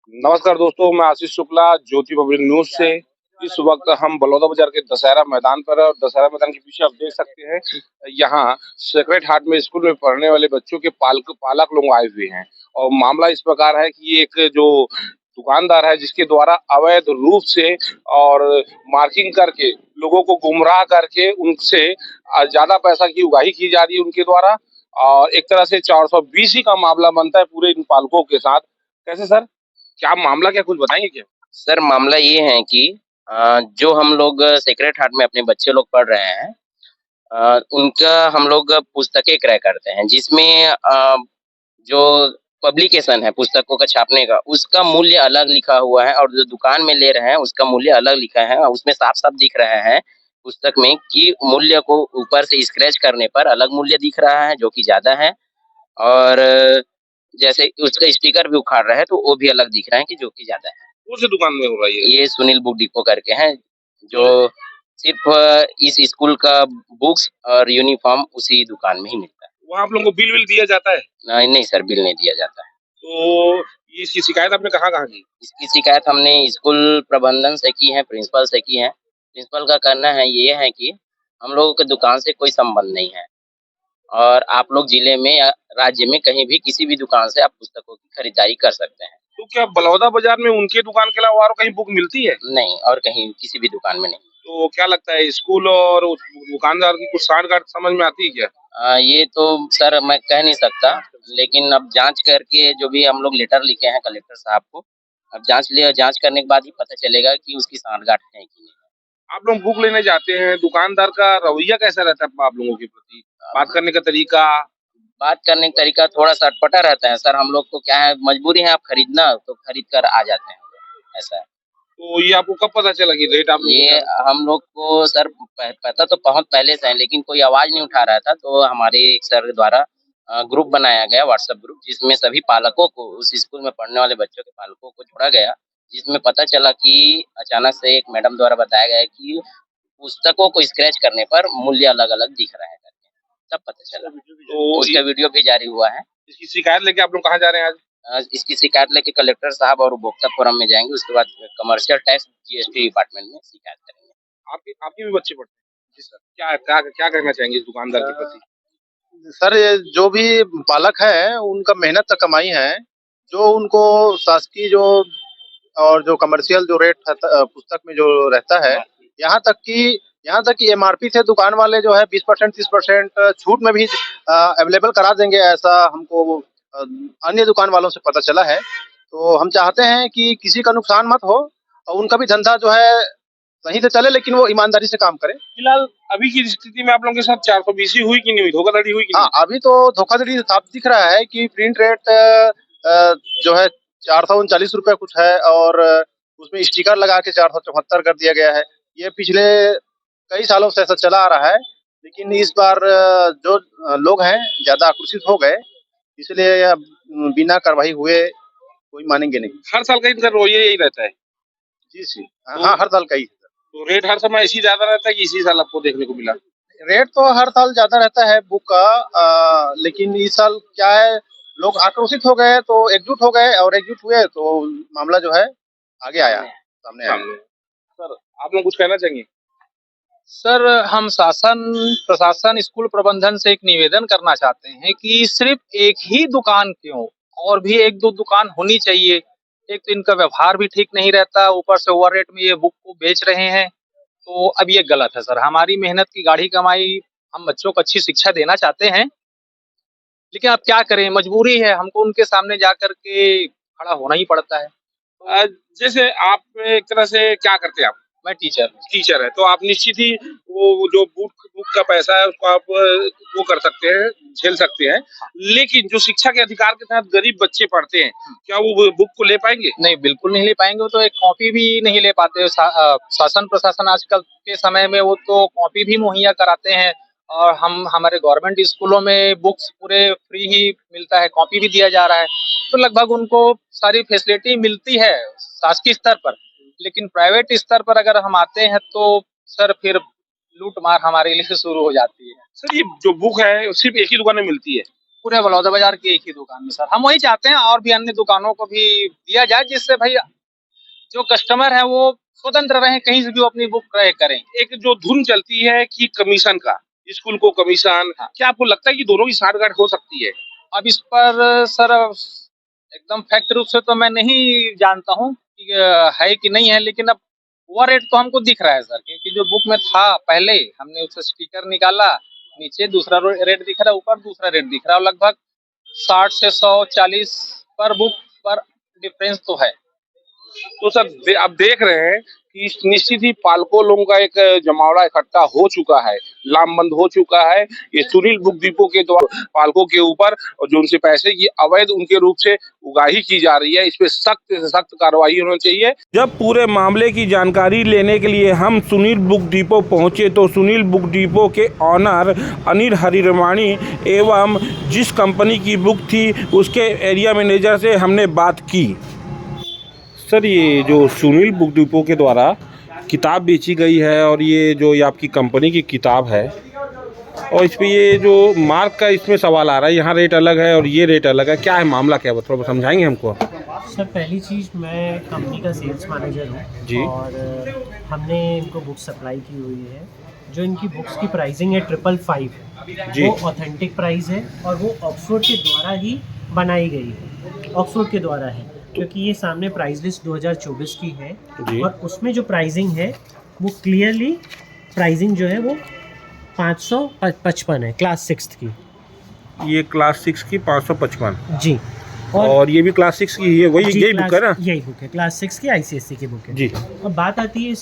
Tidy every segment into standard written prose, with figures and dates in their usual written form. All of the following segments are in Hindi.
नमस्कार दोस्तों, मैं आशीष शुक्ला ज्योति पब्लिक न्यूज से। इस वक्त हम बलौदा बाजार के दशहरा मैदान पर है और दशहरा मैदान के पीछे आप देख सकते हैं, यहाँ सेक्रेड हार्ट में स्कूल में पढ़ने वाले बच्चों के पालक लोग आए हुए हैं। और मामला इस प्रकार है कि एक जो दुकानदार है जिसके द्वारा अवैध रूप से और मार्किंग करके लोगों को गुमराह करके उनसे ज्यादा पैसा की उगाही की जा रही है उनके द्वारा। और एक तरह से 420 ही का मामला बनता है पूरे इन पालकों के साथ। कैसे सर, क्या मामला, क्या कुछ बताएंगे क्या? सर मामला ये है कि जो हम लोग सेक्रेड हार्ट में अपने बच्चे लोग पढ़ रहे हैं, उनका हम लोग पुस्तकें क्रय करते हैं जिसमें जो पब्लिकेशन है पुस्तकों का छापने का उसका मूल्य अलग लिखा हुआ है और जो दुकान में ले रहे हैं उसका मूल्य अलग लिखा है। उसमें साफ साफ दिख रहा है पुस्तक में कि मूल्य को ऊपर से स्क्रैच करने पर अलग मूल्य दिख रहा है जो कि ज्यादा है, और जैसे उसका स्टिकर भी उखाड़ रहा है तो वो भी अलग दिख रहा है कि जो कि ज्यादा है। कौन सी दुकान में हो रहा है ये? ये सुनील बुक डिपो करके हैं, जो सिर्फ इस स्कूल का बुक्स और यूनिफॉर्म उसी दुकान में ही मिलता है। वहाँ आप लोगों को बिल विल दिया जाता है? नहीं नहीं सर, बिल नहीं दिया जाता है। तो इसकी शिकायत आपने कहाँ कहाँ की? इसकी शिकायत हमने स्कूल प्रबंधन से की है, प्रिंसिपल से की है। प्रिंसिपल का कहना है ये है कि हम लोगों के दुकान से कोई संबंध नहीं है और आप लोग जिले में या राज्य में कहीं भी किसी भी दुकान से आप पुस्तकों की खरीदारी कर सकते हैं। तो क्या बलौदा बाजार में उनके दुकान के अलावा और कहीं बुक मिलती है? नहीं, और कहीं किसी भी दुकान में नहीं। तो क्या लगता है, स्कूल और उस दुकानदार की कुछ साठगांठ समझ में आती है क्या? ये तो सर मैं कह नहीं सकता, लेकिन अब जांच करके जो भी हम लोग लेटर लिखे हैं कलेक्टर साहब को, अब जांच करने के बाद ही पता चलेगा कि उसकी सांठगांठ है कि नहीं। आप लोग बुक लेने जाते हैं, दुकानदार का रवैया कैसा रहता है आप लोगों के प्रति? बात करने का तरीका? बात करने का तरीका थोड़ा सा अटपटा रहता है सर। हम लोग को क्या है, मजबूरी है, आप खरीदना तो खरीद कर आ जाते हैं, ऐसा है। तो ये आपको कब पता चला कि रेट आप लोगों ये का? हम लोग को सर पता तो बहुत पहले से है, लेकिन कोई आवाज नहीं उठा रहा था, तो हमारे एक सर द्वारा ग्रुप बनाया गया, व्हाट्सएप ग्रुप, जिसमें सभी पालकों को, उस स्कूल में पढ़ने वाले बच्चों के पालकों को जोड़ा गया, जिसमें पता चला कि अचानक से एक मैडम द्वारा बताया गया कि पुस्तकों को स्क्रैच करने पर मूल्य अलग अलग दिख रहा है करके, तब पता चला। तो उसका वीडियो भी जारी हुआ है। इसकी शिकायत लेके आप लोग कहाँ जा रहे हैं आज? इसकी शिकायत लेके कलेक्टर साहब और उपभोक्ता फोरम में जाएंगे, उसके बाद कमर्शियल टैक्स जीएसटी डिपार्टमेंट में शिकायत करेंगे। आपके आपके भी बच्चे पढ़ते हैं? जी सर, क्या क्या क्या कहना चाहेंगे इस दुकानदार के प्रति? सर ये जो भी पालक है उनका मेहनत का कमाई है, जो उनको शासकीय जो और जो कमर्शियल जो रेट पुस्तक में जो रहता है, यहाँ तक कि यहाँ तक कि एमआरपी से दुकान वाले जो है 20% 30% छूट में भी अवेलेबल करा देंगे, ऐसा हमको अन्य दुकान वालों से पता चला है। तो हम चाहते हैं कि किसी का नुकसान मत हो और उनका भी धंधा जो है सही से चले, लेकिन वो ईमानदारी से काम करे। फिलहाल अभी की स्थिति में आप लोगों के साथ 420 हुई कि नहीं हुई, धोखाधड़ी हुई कि हाँ, नहीं? अभी तो धोखाधड़ी साफ दिख रहा है कि प्रिंट रेट जो है 439 रुपये कुछ है और उसमें स्टिकर लगा के 474 कर दिया गया है। ये पिछले कई सालों से ऐसा चला आ रहा है, लेकिन इस बार जो लोग हैं ज्यादा आक्रोशित हो गए, इसलिए बिना कार्रवाई हुए कोई मानेंगे नहीं। हर साल का इनका रोइया यही रहता है? जी जी, हाँ, हर साल का ही। तो रेट हर समय ऐसी ज्यादा रहता है कि इसी साल आपको देखने को मिला? रेट तो हर साल ज्यादा रहता है बुक का, लेकिन इस साल क्या है, लोग आक्रोशित हो गए तो एकजुट हो गए और एकजुट हुए तो मामला जो है आगे आया, सामने आया। सर, आप लोग कुछ कहना चाहेंगे? सर, हम शासन प्रशासन स्कूल प्रबंधन से एक निवेदन करना चाहते हैं कि सिर्फ एक ही दुकान क्यों, और भी एक दो दुकान होनी चाहिए। एक तो इनका व्यवहार भी ठीक नहीं रहता, ऊपर से ओवर रेट में ये बुक को बेच रहे हैं, तो अब ये गलत है सर। हमारी मेहनत की गाढ़ी कमाई, हम बच्चों को अच्छी शिक्षा देना चाहते हैं, लेकिन अब क्या करें, मजबूरी है, हमको उनके सामने जाकर के खड़ा होना ही पड़ता है। जैसे आप एक तरह से क्या करते हैं आप? मैं टीचर हूँ। टीचर है तो आप निश्चित ही वो जो बुक का पैसा है उसको आप वो कर सकते हैं, झेल सकते हैं। लेकिन जो शिक्षा के अधिकार के तहत गरीब बच्चे पढ़ते हैं, क्या वो बुक को ले पाएंगे? नहीं, बिल्कुल नहीं ले पाएंगे। वो तो एक कॉपी भी नहीं ले पाते। शासन प्रशासन आजकल के समय में वो तो कॉपी भी मुहैया कराते हैं, और हमारे गवर्नमेंट स्कूलों में बुक्स पूरे फ्री ही मिलता है, कॉपी भी दिया जा रहा है, तो लगभग उनको सारी फैसिलिटी मिलती है शासकीय स्तर पर। लेकिन प्राइवेट स्तर पर अगर हम आते हैं तो सर फिर लूट मार हमारे लिए शुरू हो जाती है। सर, ये जो बुक है सिर्फ एक ही दुकान में मिलती है? पूरे बलौदा बाजार की एक ही दुकान में सर। हम वही चाहते हैं और भी अन्य दुकानों को भी दिया जाए, जिससे भाई जो कस्टमर है वो स्वतंत्र रहें, कहीं से भी वो अपनी बुक क्रय करें। एक जो धुन चलती है कि कमीशन का, स्कूल को कमीशन, क्या आपको लगता है कि दोनों की साठगांठ हो सकती है? अब इस पर सर एकदम फैक्ट रूप से तो मैं नहीं जानता हूँ कि है कि नहीं है, लेकिन अब वो रेट तो हमको दिख रहा है सर, क्योंकि जो बुक में था पहले हमने उससे स्टिकर निकाला, नीचे दूसरा रेट दिख रहा है, ऊपर दूसरा रेट दिख रहा है, और लगभग 60 से 140 पर बुक पर डिफरेंस तो है। तो सर आप देख रहे हैं कि निश्चित ही पालकों लोगों का एक जमावड़ा इकट्ठा हो चुका है, लामबंद हो चुका है ये सुनील बुक डिपो के द्वारा पालकों के ऊपर, और जो उनसे पैसे की अवैध उनके रूप से उगाही की जा रही है, इस पे सख्त से सख्त कार्रवाई होनी चाहिए। जब पूरे मामले की जानकारी लेने के लिए हम सुनील बुक डिपो पहुंचे तो सुनील बुक डिपो के ऑनर अनिल हरिरवाणी एवं जिस कंपनी की बुक थी उसके एरिया मैनेजर से हमने बात की। सर ये जो सुनील बुक डिपो के द्वारा किताब बेची गई है और ये आपकी कंपनी की किताब है, और इस पे ये जो मार्क का इसमें सवाल आ रहा है, यहाँ रेट अलग है और ये रेट अलग है, क्या है मामला, क्या थोड़ा समझाएंगे हमको? सर पहली चीज़, मैं कंपनी का सेल्स मैनेजर हूँ जी। और हमने इनको बुक सप्लाई की हुई है। जो इनकी बुक्स की प्राइसिंग है 555 जी। वो ऑथेंटिक प्राइस है और वो ऑक्सफोर्ड के द्वारा ही बनाई गई है, ऑक्सफोर्ड के द्वारा है, क्योंकि ये सामने प्राइस लिस्ट 2024 की है जी। और उसमें जो प्राइसिंग है वो क्लियरली प्राइसिंग जो है वो 555 है, क्लास 6 की। ये क्लास 6 की 555 जी। और ये भी क्लास 6 की है, वही जी, यही बुक है ना? यही बुक है, क्लास 6 की आईसीएसई की बुक है जी। और बात आती है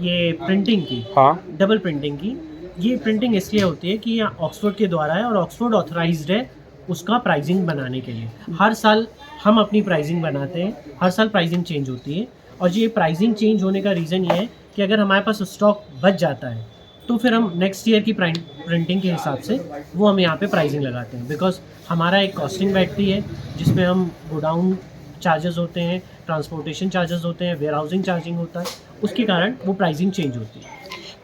ये प्रिंटिंग की, हाँ। डबल प्रिंटिंग की। ये प्रिंटिंग इसलिए होती है कि ये ऑक्सफोर्ड के द्वारा है और ऑक्सफोर्ड ऑथराइज्ड है उसका प्राइसिंग बनाने के लिए। हर साल हम अपनी प्राइसिंग बनाते हैं, हर साल प्राइसिंग चेंज होती है, और ये प्राइसिंग चेंज होने का रीज़न ये है कि अगर हमारे पास स्टॉक बच जाता है तो फिर हम नेक्स्ट ईयर की प्रिंटिंग के हिसाब से वो हम यहाँ पे प्राइसिंग लगाते हैं। बिकॉज हमारा एक कॉस्टिंग बैठती है जिसमें हम गोडाउन चार्जेस होते हैं, ट्रांसपोर्टेशन चार्जेस होते हैं, वेयर हाउसिंग चार्जिंग होता है, उसके कारण वो प्राइसिंग चेंज होती है।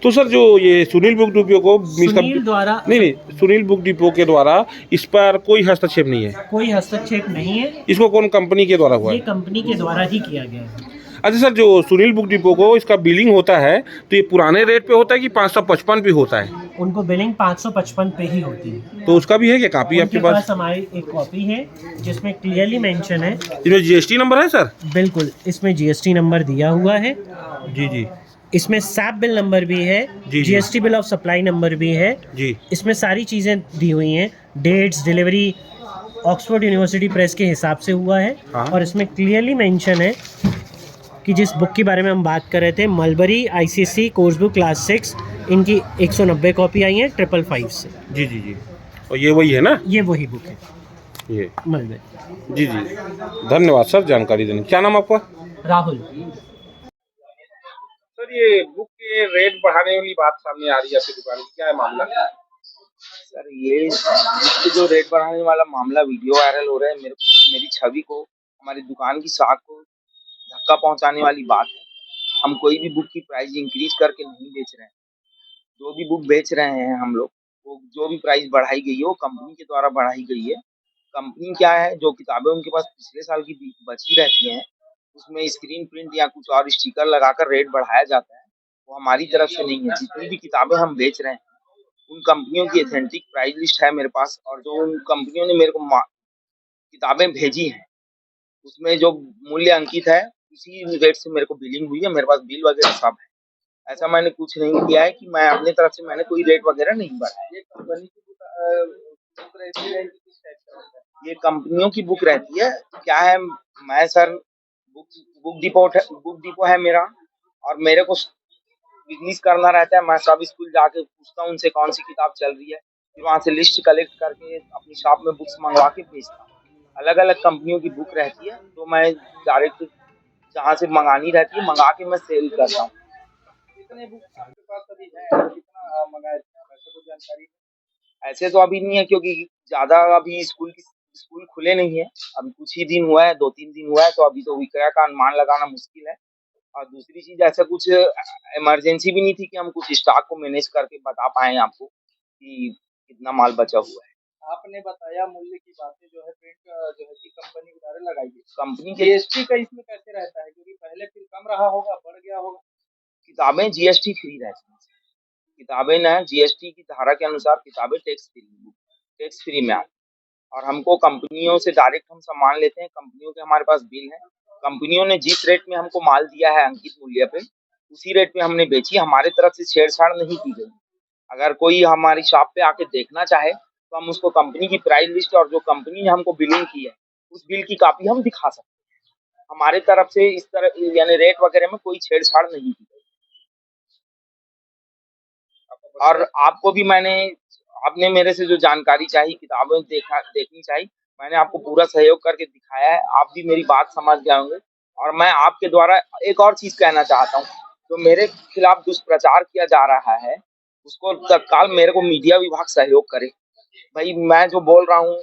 तो सर जो ये सुनील बुक डिपो को सुनील द्वारा नहीं, सुनील बुक डिपो के द्वारा इस पर कोई हस्तक्षेप नहीं है? कोई हस्तक्षेप नहीं है, इसको कौन कंपनी के द्वारा हुआ ये है? कंपनी के द्वारा ही किया गया है। अच्छा सर, जो सुनील बुक डिपो को इसका बिलिंग होता है तो ये पुराने रेट पे होता है कि 555 पे होता है? उनको बिलिंग 555 पे ही होती है। तो उसका भी है क्या कॉपी आपके उनके पास? पास हमारी एक कॉपी है जिसमें क्लियरली मेंशन है। इसमें जीएसटी नंबर है सर? बिल्कुल, इसमें जीएसटी नंबर दिया हुआ है, जी जी इसमें सैप बिल नंबर भी है, जी। GST bill of supply number भी है, जी। इसमें सारी चीज़ें दी हुई हैं। Dates, delivery Oxford University Press के हिसाब से हुआ है। हाँ। और इसमें क्लियरली मेंशन है कि जिस बुक के बारे में हम बात कर रहे थे, mulberry ICSE course book class 6, इनकी 190 कॉपी आई हैं 555 से। जी जी जी। और ये वही है ना? ये वही बुक है, ये मलबरी। जी जी। धन्यवाद सर जानकारी देने। क्या नाम आपका? राहुल। सर ये बुक के रेट बढ़ाने वाली बात सामने आ रही है आपकी दुकान की, क्या है मामला? सर ये इसके जो रेट बढ़ाने वाला मामला वीडियो वायरल हो रहा है, मेरी छवि को, हमारी दुकान की साख को धक्का पहुंचाने वाली बात है। हम कोई भी बुक की प्राइस इंक्रीज करके नहीं बेच रहे हैं। जो भी बुक बेच रहे हैं हम लोग, वो जो भी प्राइस बढ़ाई गई है वो कंपनी के द्वारा बढ़ाई गई है। कंपनी क्या है, जो किताबें उनके पास पिछले साल की बची रहती हैं उसमें स्क्रीन प्रिंट या कुछ और स्टिकर लगाकर रेट बढ़ाया जाता है, वो हमारी तरफ से नहीं है। जितनी भी किताबें हम बेच रहे हैं उन कंपनियों की ऑथेंटिक प्राइस लिस्ट है मेरे पास, और जो उन कंपनियों ने मेरे को किताबें भेजी हैं उसमें जो मूल्य अंकित है उसी रेट से मेरे को बिलिंग हुई है। मेरे पास बिल वगैरह सब है, ऐसा मैंने कुछ नहीं किया है कि मैं अपने तरफ से मैंने कोई रेट वगैरह नहीं बढ़ाया। ये कंपनियों की बुक रहती है। क्या है, मैं सर बुक डिपो है मेरा, और मेरे को बिजनेस करना रहता है। मैं सब स्कूल जाके पूछता हूँ उनसे कौन सी किताब चल रही है, फिर वहाँ से लिस्ट कलेक्ट करके अपनी शॉप में बुक्स मंगवा के भेजता हूँ। अलग अलग कंपनियों की बुक रहती है तो मैं डायरेक्ट जहाँ से मंगानी रहती है मंगा के मैं सेल करता हूँ। कितने बुक आपके पास अभी है, कितना मंगाए थे आप, ऐसे कोई जानकारी? ऐसे तो अभी नहीं है क्योंकि ज्यादा अभी स्कूल खुले नहीं है। अभी कुछ ही दिन हुआ है, 2-3 दिन हुआ है, तो अभी तो विक्रय का अनुमान लगाना मुश्किल है। और दूसरी चीज, ऐसा कुछ इमरजेंसी भी नहीं थी कि हम कुछ स्टॉक को मैनेज करके बता पाए आपको कि कितना माल बचा हुआ है। आपने बताया मूल्य की बातें जो है प्रिंट जो है कि कंपनी के द्वारा लगाई गई। कंपनी के जीएसटी का इसमें कैसे रहता है, क्योंकि पहले फिर कम रहा होगा, बढ़ गया होगा। किताबें जीएसटी फ्री रहती हैं। किताबें ना जीएसटी की धारा के अनुसार किताबें टैक्स फ्री में आती हैं। और हमको कंपनियों से डायरेक्ट हम सामान लेते हैं, कंपनियों के हमारे पास बिल है, कंपनियों ने जिस रेट में हमको माल दिया है अंकित मूल्य पे, उसी रेट में हमने बेची। हमारे तरफ से छेड़छाड़ नहीं की गई। अगर कोई हमारी शॉप पे आके देखना चाहे तो हम उसको कंपनी की प्राइस लिस्ट और जो कंपनी ने हमको बिलिंग की है उस बिल की कॉपी हम दिखा सकते हैं। हमारे तरफ से इस तरह यानी रेट वगैरह में कोई छेड़छाड़ नहीं की गई। और आपको भी आपने मेरे से जो जानकारी चाहिए, किताबें देखनी चाहिए, मैंने आपको पूरा सहयोग करके दिखाया है। आप भी मेरी बात समझ गए होंगे। और मैं आपके द्वारा एक और चीज कहना चाहता हूँ, जो मेरे खिलाफ दुष्प्रचार किया जा रहा है उसको तत्काल मेरे को मीडिया विभाग सहयोग करे। भाई मैं जो बोल रहा हूँ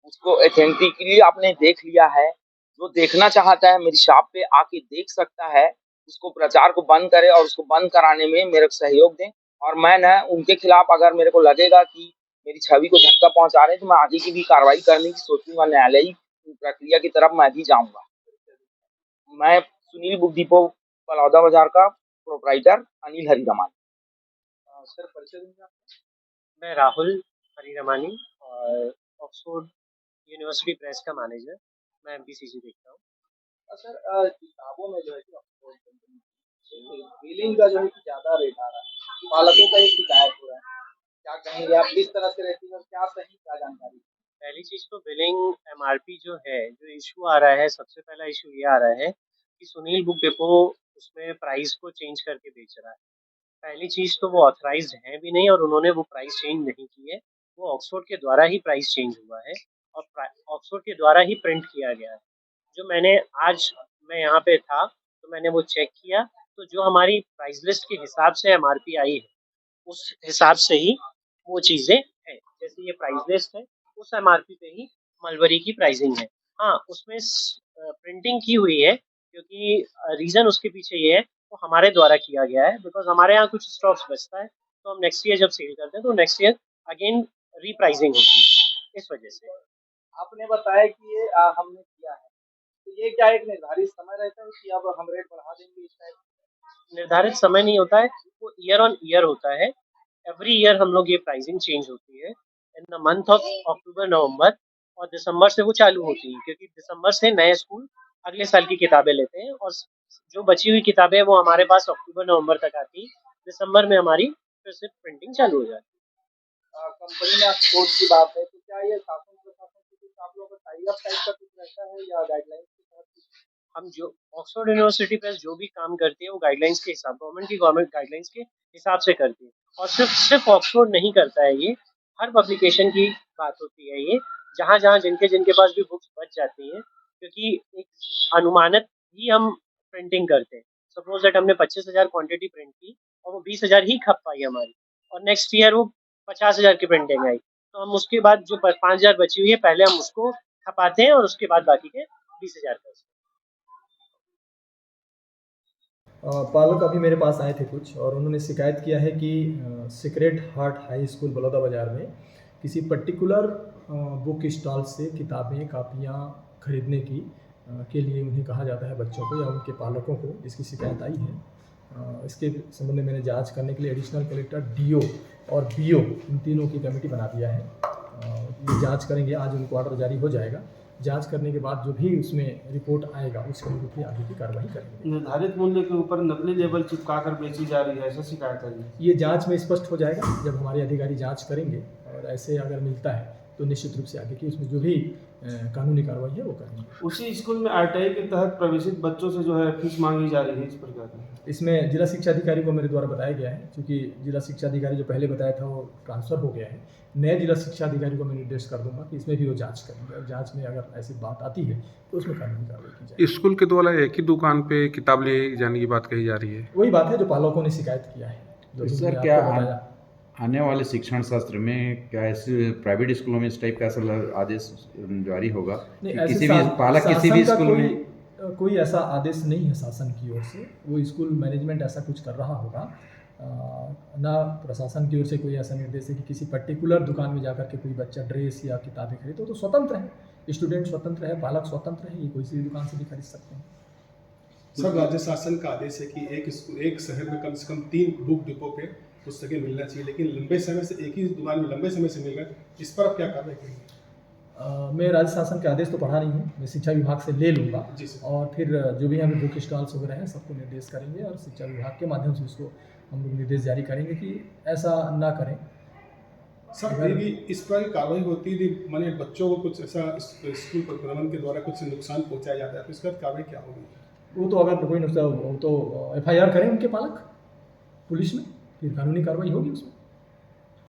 उसको ऑथेंटिकली आपने देख लिया है। जो देखना चाहता है मेरी शॉप पे आके देख सकता है। उसको प्रचार को बंद करे और उसको बंद कराने में मेरे को सहयोग दें। और मैं ना उनके खिलाफ अगर मेरे को लगेगा कि मेरी छवि को धक्का पहुंचा रहे हैं तो मैं आगे की भी कार्रवाई करने की सोचूंगा। न्यायालयी प्रक्रिया की तरफ मैं भी जाऊंगा। मैं सुनील बुक डिपो बलौदा बाजार का प्रोपराइटर अनिल हरिरमानी। सर परिचय देंगे आप? मैं राहुल हरिरमानी और ऑक्सफोर्ड यूनिवर्सिटी प्रेस का मैनेजर। मैं एमपीसीसी देखता हूँ। सर किताबों में जो है कि ऑक्सफोर्ड कंपनी बिलिंग का जो है कि ज्यादा रेट आ रहा है, पालकों का ये शिकायत हो रहा है, क्या कहेंगे आप? किस तरह से रहती है और क्या सही, क्या जानकारी? पहली चीज़ तो बिलिंग एमआरपी जो है, जो इशू आ रहा है, सबसे पहला इशू ये आ रहा है कि सुनील बुक डिपो उसमें प्राइस को चेंज करके बेच रहा है। पहली चीज़ तो वो ऑथराइज्ड है भी नहीं और उन्होंने वो प्राइस चेंज नहीं की है। वो ऑक्सफोर्ड के द्वारा ही प्राइस चेंज हुआ है और ऑक्सफोर्ड के द्वारा ही प्रिंट किया गया है। जो मैं यहाँ पे था तो मैंने वो चेक किया, तो जो हमारी प्राइस लिस्ट के हिसाब से एमआरपी आई है उस हिसाब से ही वो चीज़ें हैं। जैसे ये प्राइस लिस्ट है उस एमआरपी पे ही मलबरी की प्राइसिंग है। हाँ, उसमें प्रिंटिंग की हुई है क्योंकि रीज़न उसके पीछे ये है वो हमारे द्वारा किया गया है, बिकॉज हमारे यहाँ कुछ स्टॉक्स बचता है तो हम नेक्स्ट ईयर जब सेल करते हैं तो नेक्स्ट ईयर अगेन रीप्राइसिंग होती है, इस वजह से। आपने बताया कि ये हमने किया है, तो ये क्या एक निर्धारित समय रहता है कि अब हम रेट बढ़ा देंगे इस टाइप? निर्धारित समय नहीं होता है, वो ईयर ऑन ईयर होता है। एवरी ईयर हम लोग ये प्राइसिंग चेंज होती है in the month of October November, और दिसंबर से वो चालू होती है क्योंकि दिसंबर से नए स्कूल अगले साल की किताबें लेते हैं और जो बची हुई किताबें हैं वो हमारे पास अक्टूबर नवंबर तक आती है। दिसंबर में हमारी फिर से प्रिंटिंग चालू हो जाती है। कंपनी में एक्सपोर्ट की बात है, तो क्या ये शासन प्रशासन से कुछ आप लोगों का टाई अप टाइप का कुछ रहता है या गाइडलाइंस के तहत कुछ? हम जो ऑक्सफोर्ड यूनिवर्सिटी प्रेस जो भी काम करती है वो गाइडलाइंस के हिसाब गवर्नमेंट गाइडलाइंस के हिसाब से करती है। और सिर्फ ऑक्सफोर्ड नहीं करता है, ये हर पब्लिकेशन की बात होती है। ये जहाँ जहाँ जिनके पास भी बुक्स बच जाती हैं, क्योंकि एक अनुमानित ही हम प्रिंटिंग करते हैं। सपोज दैट हमने 25,000 क्वांटिटी प्रिंट की और वो 20,000 ही खप पाई हमारी, और नेक्स्ट ईयर वो 50,000 की प्रिंटिंग आई, तो हम उसके बाद जो 5,000 बची हुई है पहले हम उसको खपाते हैं और उसके बाद बाकी के 20,000 का। पालक अभी मेरे पास आए थे कुछ, और उन्होंने शिकायत किया है कि secret heart high school Baloda बाज़ार में किसी पर्टिकुलर बुक स्टॉल से किताबें कापियाँ खरीदने के लिए उन्हें कहा जाता है बच्चों को या उनके पालकों को, जिसकी शिकायत आई है। इसके संबंध में मैंने जांच करने के लिए एडिशनल कलेक्टर डीओ और बीओ इन तीनों की कमेटी बना दिया है। ये जांच करेंगे, आज उनको ऑर्डर जारी हो जाएगा। जांच करने के बाद जो भी उसमें रिपोर्ट आएगा उसके अनुरूप ही आगे की कार्रवाई करेंगे। निर्धारित मूल्य के ऊपर नकली लेबल चिपकाकर बेची जा रही है, ऐसा शिकायत है। ये जांच में स्पष्ट हो जाएगा जब हमारे अधिकारी जांच करेंगे, और ऐसे अगर मिलता है तो निश्चित रूप से आगे की उसमें जो भी कानूनी कार्रवाई है वो करेंगे। उसी स्कूल में आरटीआई के तहत प्रवेशित बच्चों से जो है फीस मांगी जा रही है, इस प्रकार की। इसमें जिला शिक्षा अधिकारी को मेरे द्वारा बताया गया है, क्योंकि जिला शिक्षा अधिकारी जो पहले बताया था वो ट्रांसफ़र हो गया है। नए जिला शिक्षा अधिकारी को मैं निर्देश कर दूंगा कि इसमें भी वो जांच करेंगे, और जांच में अगर ऐसी बात आती है तो उसमें कानूनी कार्रवाई की जाएगी। स्कूल के द्वारा एक ही दुकान पे किताब ले जाने की बात कही जा रही है। वही बात है जो पालकों ने शिकायत किया है। सर, क्या आने वाले शिक्षण शास्त्र में क्या ऐसे प्राइवेट स्कूलों में इस टाइप का ऐसा आदेश जारी होगा कि किसी भी पालक किसी भी स्कूल में? कोई ऐसा आदेश नहीं है शासन की ओर से। वो स्कूल मैनेजमेंट ऐसा कुछ कर रहा होगा। ना प्रशासन की ओर से कोई ऐसा निर्देश है कि किसी पर्टिकुलर दुकान में जाकर के कोई बच्चा ड्रेस या किताबें खरीदे। तो स्वतंत्र है, स्टूडेंट स्वतंत्र है, पालक स्वतंत्र है, ये कोई सी भी दुकान से भी खरीद सकते हैं। सर, राज्य शासन का आदेश है कि एक शहर में कम से कम 3 बुक डिपो पे पुस्तकें मिलना चाहिए, लेकिन लंबे समय से एक ही दुकान में लंबे समय से मिल रहा है, इस पर आप क्या कार्रवाई करेंगे? मैं राज्य शासन के आदेश तो पढ़ा नहीं हूँ, मैं शिक्षा विभाग से ले लूँगा और फिर जो भी हमें बुक स्टॉल्स वगैरह हैं सबको निर्देश करेंगे और शिक्षा विभाग के माध्यम से उसको हम लोग निर्देश जारी करेंगे कि ऐसा ना करें। सर, फिर भी इस पर कार्रवाई होती है, माने बच्चों को कुछ ऐसा स्कूल प्रबंधन के द्वारा कुछ नुकसान पहुँचाया जाता है, तो इसका कार्रवाई क्या होगी? वो तो अगर कोई नुकसान वो तो FIR करें उनके पालक पुलिस में, फिर कानूनी कार्रवाई होगी उसमें।